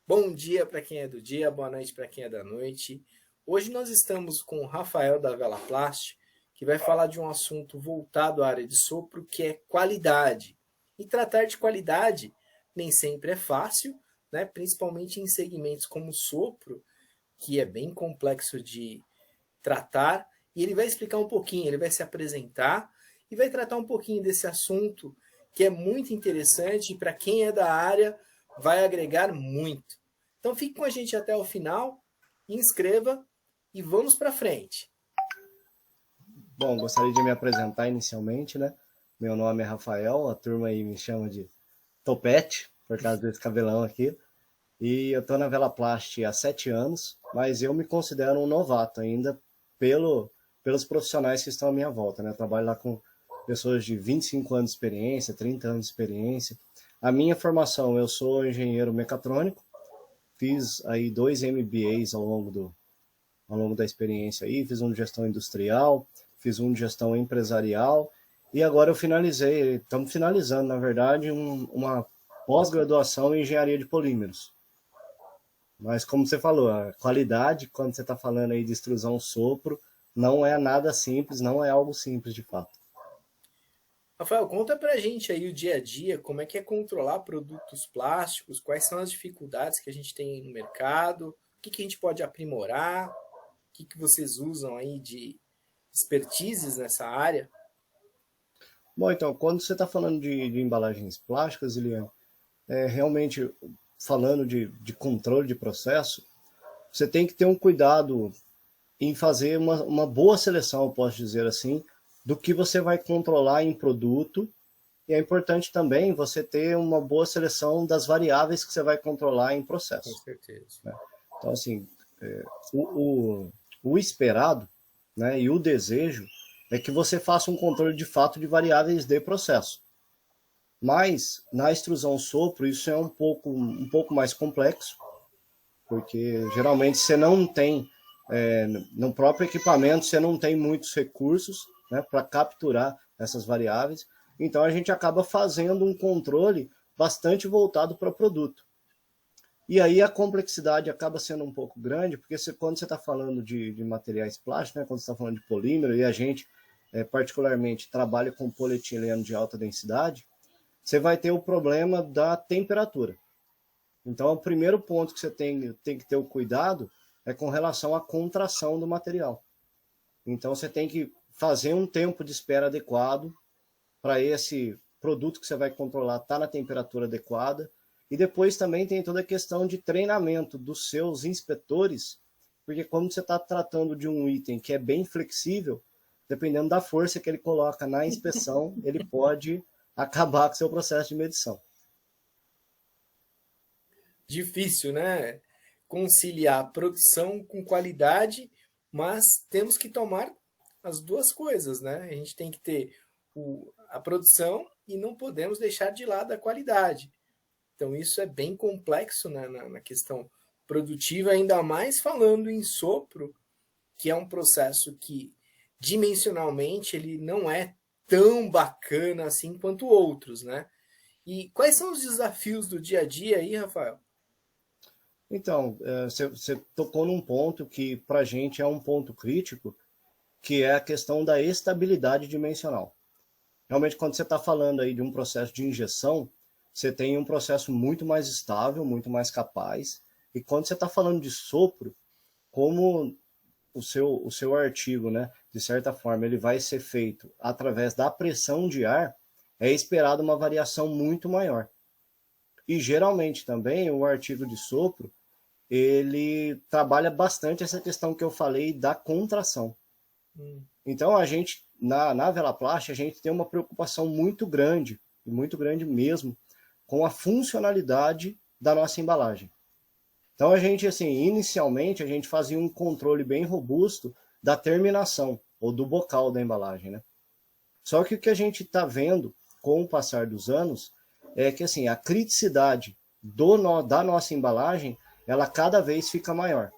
Bom dia para quem é do dia, boa noite para quem é da noite. Hoje nós estamos com o Rafael da Velaplast, que vai falar de um assunto voltado à área de sopro, que é qualidade. E tratar de qualidade nem sempre é fácil, né? Principalmente em segmentos como o sopro, que é bem complexo de tratar. E ele vai explicar um pouquinho, ele vai se apresentar e vai tratar um pouquinho desse assunto que é muito interessante e para quem é da área vai agregar muito. Então fique com a gente até o final, inscreva e vamos para frente. Bom, gostaria de me apresentar inicialmente, né? Meu nome é Rafael, a turma aí me chama de Topete, por causa desse cabelão aqui. E eu tô na Velaplast há 7 anos, mas eu me considero um novato ainda pelos profissionais que estão à minha volta, né? Eu trabalho lá com pessoas de 25 anos de experiência, 30 anos de experiência. A minha formação, eu sou engenheiro mecatrônico, fiz aí 2 MBAs ao longo da experiência aí, fiz um de gestão industrial, fiz um de gestão empresarial, e agora estamos finalizando, na verdade, uma pós-graduação em engenharia de polímeros. Mas como você falou, a qualidade, quando você está falando aí de extrusão sopro, não é nada simples, não é algo simples de fato. Rafael, conta pra gente aí o dia a dia, como é que é controlar produtos plásticos, quais são as dificuldades que a gente tem no mercado, o que a gente pode aprimorar, o que vocês usam aí de expertises nessa área. Bom, então, quando você está falando de embalagens plásticas, Eliane, realmente falando de controle de processo, você tem que ter um cuidado em fazer uma boa seleção, eu posso dizer assim, do que você vai controlar em produto. E é importante também você ter uma boa seleção das variáveis que você vai controlar em processo. Com certeza. Né? Então, assim, o esperado, né, e o desejo é que você faça um controle de fato de variáveis de processo. Mas, na extrusão sopro, isso é um pouco mais complexo, porque geralmente você não tem, no próprio equipamento, você não tem muitos recursos, né, para capturar essas variáveis. Então, a gente acaba fazendo um controle bastante voltado para o produto. E aí a complexidade acaba sendo um pouco grande, porque quando você está falando de materiais plásticos, né, quando você está falando de polímero, e a gente particularmente trabalha com polietileno de alta densidade, você vai ter o problema da temperatura. Então, o primeiro ponto que você tem que ter o cuidado é com relação à contração do material. Então, você tem que fazer um tempo de espera adequado para esse produto que você vai controlar estar na temperatura adequada. E depois também tem toda a questão de treinamento dos seus inspetores, porque quando você está tratando de um item que é bem flexível, dependendo da força que ele coloca na inspeção, ele pode acabar com o seu processo de medição. Difícil, né? Conciliar produção com qualidade, mas temos que tomar as duas coisas, né? A gente tem que ter a produção e não podemos deixar de lado a qualidade. Então isso é bem complexo, né, na questão produtiva, ainda mais falando em sopro, que é um processo que dimensionalmente ele não é tão bacana assim quanto outros, né? E quais são os desafios do dia a dia aí, Rafael? Então, você tocou num ponto que para a gente é um ponto crítico, que é a questão da estabilidade dimensional. Realmente, quando você está falando aí de um processo de injeção, você tem um processo muito mais estável, muito mais capaz. E quando você está falando de sopro, como o seu artigo, né, de certa forma, ele vai ser feito através da pressão de ar, é esperado uma variação muito maior. E geralmente também o artigo de sopro, ele trabalha bastante essa questão que eu falei da contração. Então a gente, na Velaplast, a gente tem uma preocupação muito grande mesmo, com a funcionalidade da nossa embalagem. Então a gente, assim, inicialmente a gente fazia um controle bem robusto da terminação, ou do bocal da embalagem, né? Só que o que a gente está vendo com o passar dos anos é que, assim, a criticidade da nossa embalagem, ela cada vez fica maior.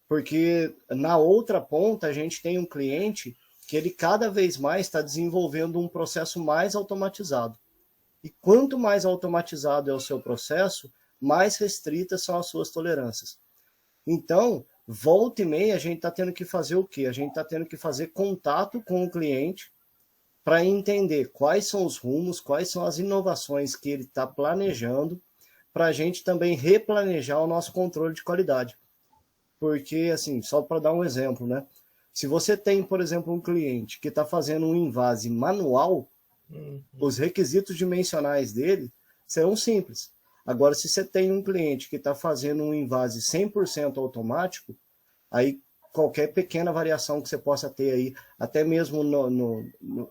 Porque na outra ponta a gente tem um cliente que ele cada vez mais está desenvolvendo um processo mais automatizado. E quanto mais automatizado é o seu processo, mais restritas são as suas tolerâncias. Então, volta e meia, a gente está tendo que fazer o quê? A gente está tendo que fazer contato com o cliente para entender quais são os rumos, quais são as inovações que ele está planejando, para a gente também replanejar o nosso controle de qualidade. Porque, assim, só para dar um exemplo, né? Se você tem, por exemplo, um cliente que está fazendo um invase manual, os requisitos dimensionais dele serão simples. Agora, se você tem um cliente que está fazendo um invase 100% automático, aí qualquer pequena variação que você possa ter aí, até mesmo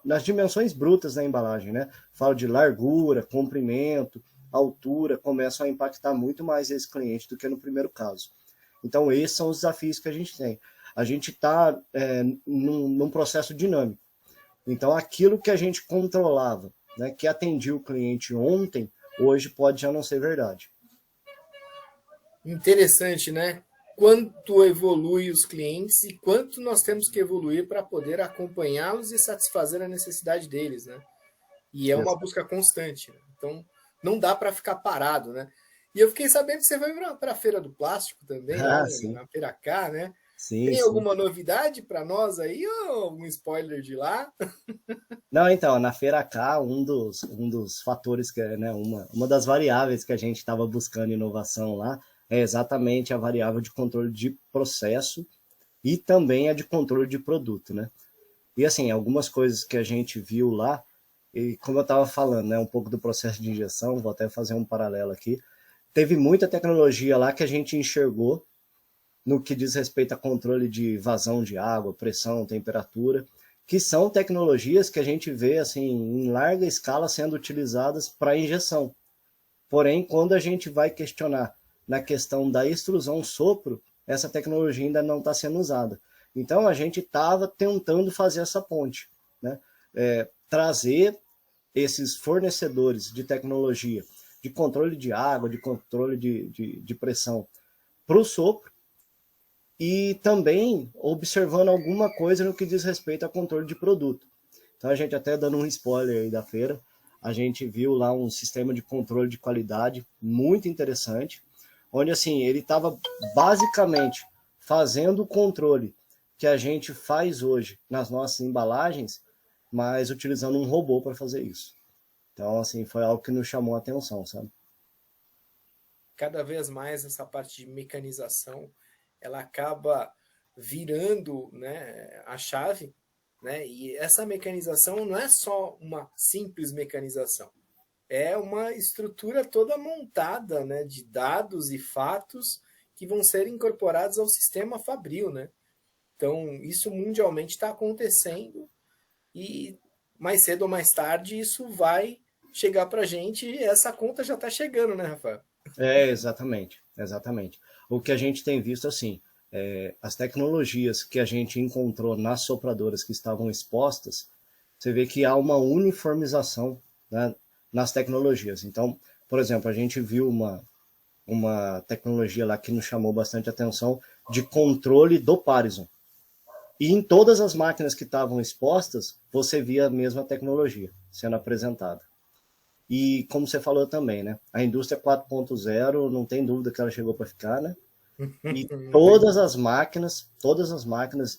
nas dimensões brutas da embalagem, né? Falo de largura, comprimento, altura, começam a impactar muito mais esse cliente do que no primeiro caso. Então, esses são os desafios que a gente tem. A gente está num processo dinâmico. Então, aquilo que a gente controlava, né, que atendia o cliente ontem, hoje pode já não ser verdade. Interessante, né? Quanto evolui os clientes e quanto nós temos que evoluir para poder acompanhá-los e satisfazer a necessidade deles, né? E é uma busca constante. Né? Então, não dá para ficar parado, né? E eu fiquei sabendo que você foi para a Feira do Plástico também, lá Ah, sim. na Feira K, né? Sim, Tem sim. alguma novidade para nós aí ou algum spoiler de lá? Não, então, na Feira K, um dos fatores, que, né, uma das variáveis que a gente estava buscando inovação lá é exatamente a variável de controle de processo e também a de controle de produto, né? E assim, algumas coisas que a gente viu lá, e como eu estava falando, né, um pouco do processo de injeção, vou até fazer um paralelo aqui, teve muita tecnologia lá que a gente enxergou no que diz respeito a controle de vazão de água, pressão, temperatura, que são tecnologias que a gente vê assim em larga escala sendo utilizadas para injeção. Porém, quando a gente vai questionar na questão da extrusão sopro, essa tecnologia ainda não está sendo usada. Então, a gente estava tentando fazer essa ponte, né? Trazer esses fornecedores de tecnologia de controle de água, de controle de pressão para o sopro, e também observando alguma coisa no que diz respeito a controle de produto. Então, a gente até dando um spoiler aí da feira, a gente viu lá um sistema de controle de qualidade muito interessante, onde assim, ele estava basicamente fazendo o controle que a gente faz hoje nas nossas embalagens, mas utilizando um robô para fazer isso. Então, assim, foi algo que nos chamou a atenção, sabe? Cada vez mais essa parte de mecanização, ela acaba virando, né, a chave, né? E essa mecanização não é só uma simples mecanização, é uma estrutura toda montada, né, de dados e fatos que vão ser incorporados ao sistema Fabril, né? Então, isso mundialmente está acontecendo e mais cedo ou mais tarde isso vai chegar para a gente e essa conta já está chegando, né, Rafael? Exatamente, exatamente. O que a gente tem visto, assim, as tecnologias que a gente encontrou nas sopradoras que estavam expostas, você vê que há uma uniformização, né, nas tecnologias. Então, por exemplo, a gente viu uma tecnologia lá que nos chamou bastante atenção de controle do Parison. E em todas as máquinas que estavam expostas, você via a mesma tecnologia sendo apresentada. E como você falou também, né? A indústria 4.0, não tem dúvida que ela chegou para ficar, né? E todas as máquinas,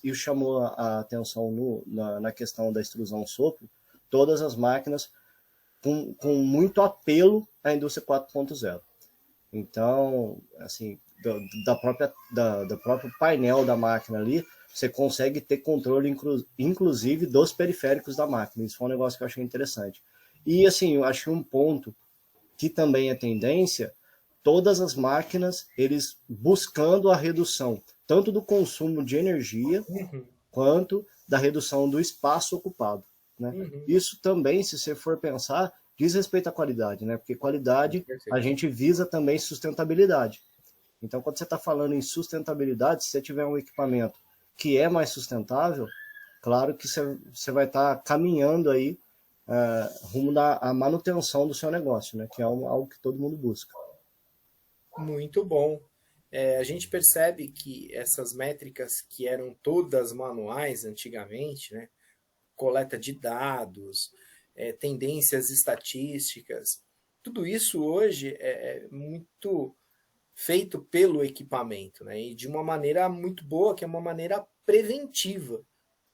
e chamou a atenção na questão da extrusão sopro, todas as máquinas com muito apelo à indústria 4.0. Então, assim, do próprio painel da máquina ali, você consegue ter controle, inclusive, dos periféricos da máquina. Isso foi um negócio que eu achei interessante. E, assim, eu acho um ponto que também é tendência, todas as máquinas, eles buscando a redução, tanto do consumo de energia, Uhum, quanto da redução do espaço ocupado, né? uhum, Isso também, se você for pensar, diz respeito à qualidade, né? Porque com qualidade, a certeza. gente visa também sustentabilidade. Então, quando você está falando em sustentabilidade, se você tiver um equipamento que é mais sustentável, claro que você vai estar caminhando aí rumo da manutenção do seu negócio, né? Que é algo que todo mundo busca. Muito bom. A gente percebe que essas métricas que eram todas manuais antigamente, né? Coleta de dados, tendências estatísticas. Tudo isso hoje é muito feito pelo equipamento, né? E de uma maneira muito boa, que é uma maneira preventiva.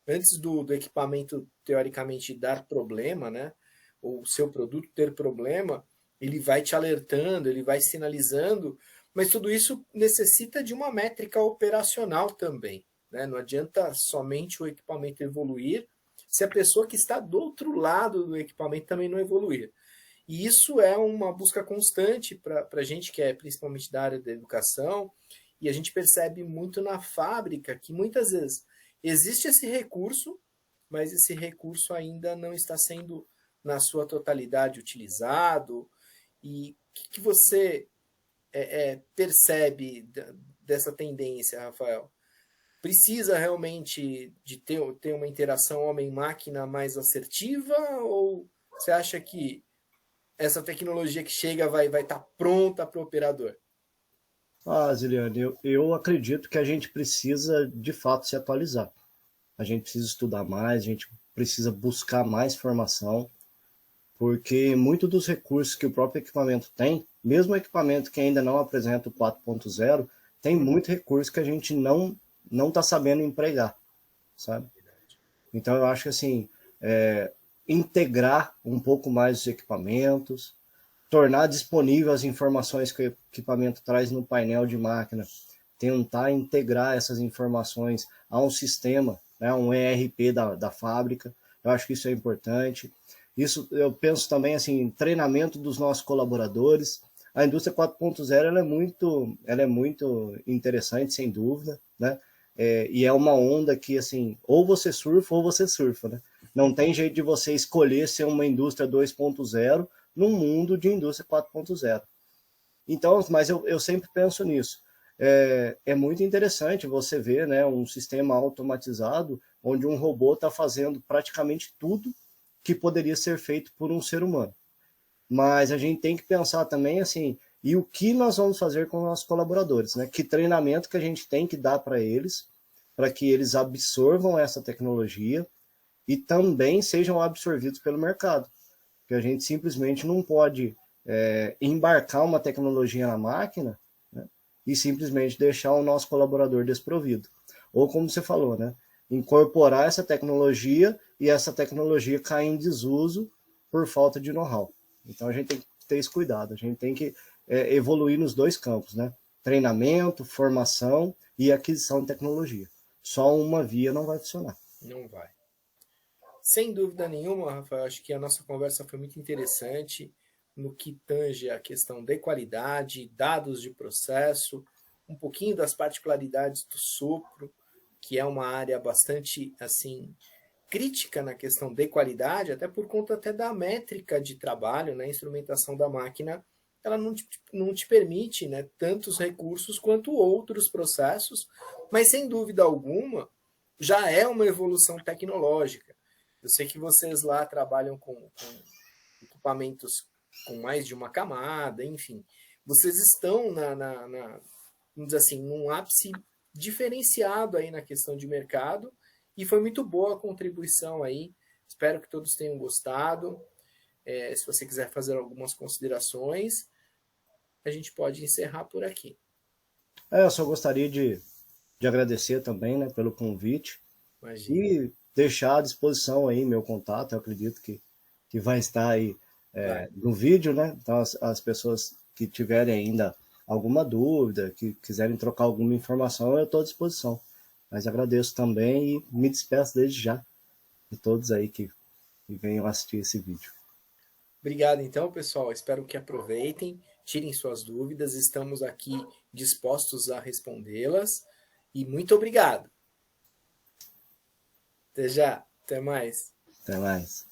Antes do equipamento, teoricamente, dar problema, né? Ou o seu produto ter problema, ele vai te alertando, ele vai sinalizando, mas tudo isso necessita de uma métrica operacional também, né? Não adianta somente o equipamento evoluir se a pessoa que está do outro lado do equipamento também não evoluir. E isso é uma busca constante para a gente que é principalmente da área da educação, e a gente percebe muito na fábrica que muitas vezes existe esse recurso, mas esse recurso ainda não está sendo na sua totalidade utilizado. E o que você percebe dessa tendência, Rafael? Precisa realmente de ter uma interação homem-máquina mais assertiva, ou você acha que essa tecnologia que chega vai estar pronta para o operador? Ziliane, eu acredito que a gente precisa, de fato, se atualizar. A gente precisa estudar mais, a gente precisa buscar mais formação, porque muito dos recursos que o próprio equipamento tem, mesmo o equipamento que ainda não apresenta o 4.0, tem muito recurso que a gente não está sabendo empregar, sabe? Então eu acho que assim, integrar um pouco mais os equipamentos, tornar disponível as informações que o equipamento traz no painel de máquina, tentar integrar essas informações a um sistema, né, um ERP da fábrica. Eu acho que isso é importante. Isso eu penso também assim, treinamento dos nossos colaboradores. A indústria 4.0 ela é muito interessante, sem dúvida, né? E é uma onda que assim, ou você surfa, né? Não tem jeito de você escolher ser uma indústria 2.0 num mundo de indústria 4.0. Então, mas eu sempre penso nisso. É muito interessante você ver, né, um sistema automatizado onde um robô está fazendo praticamente tudo que poderia ser feito por um ser humano. Mas a gente tem que pensar também assim, e o que nós vamos fazer com os nossos colaboradores, né? Que treinamento que a gente tem que dar para que eles absorvam essa tecnologia e também sejam absorvidos pelo mercado. Porque a gente simplesmente não pode embarcar uma tecnologia na máquina, né, e simplesmente deixar o nosso colaborador desprovido. Ou como você falou, né, incorporar essa tecnologia e essa tecnologia cair em desuso por falta de know-how. Então a gente tem que ter esse cuidado, a gente tem que evoluir nos dois campos, né? Treinamento, formação e aquisição de tecnologia. Só uma via não vai funcionar. Não vai. Sem dúvida nenhuma, Rafael, acho que a nossa conversa foi muito interessante no que tange a questão de qualidade, dados de processo, um pouquinho das particularidades do sopro, que é uma área bastante assim crítica na questão de qualidade, até por conta até da métrica de trabalho, né? A instrumentação da máquina, ela não te permite, né, tantos recursos quanto outros processos, mas sem dúvida alguma já é uma evolução tecnológica. Eu sei que vocês lá trabalham com equipamentos com mais de uma camada, enfim. Vocês estão vamos dizer assim, num ápice diferenciado aí na questão de mercado, e foi muito boa a contribuição aí. Espero que todos tenham gostado. Se você quiser fazer algumas considerações, a gente pode encerrar por aqui. Eu só gostaria de agradecer também, né, pelo convite. Imagina. E deixar à disposição aí meu contato. Eu acredito que vai estar aí no vídeo, né? Então as pessoas que tiverem ainda alguma dúvida, que quiserem trocar alguma informação, eu estou à disposição. Mas agradeço também e me despeço desde já de todos aí que venham assistir esse vídeo. Obrigado então, pessoal. Espero que aproveitem, tirem suas dúvidas. Estamos aqui dispostos a respondê-las. E muito obrigado. Até já. Até mais. Até mais.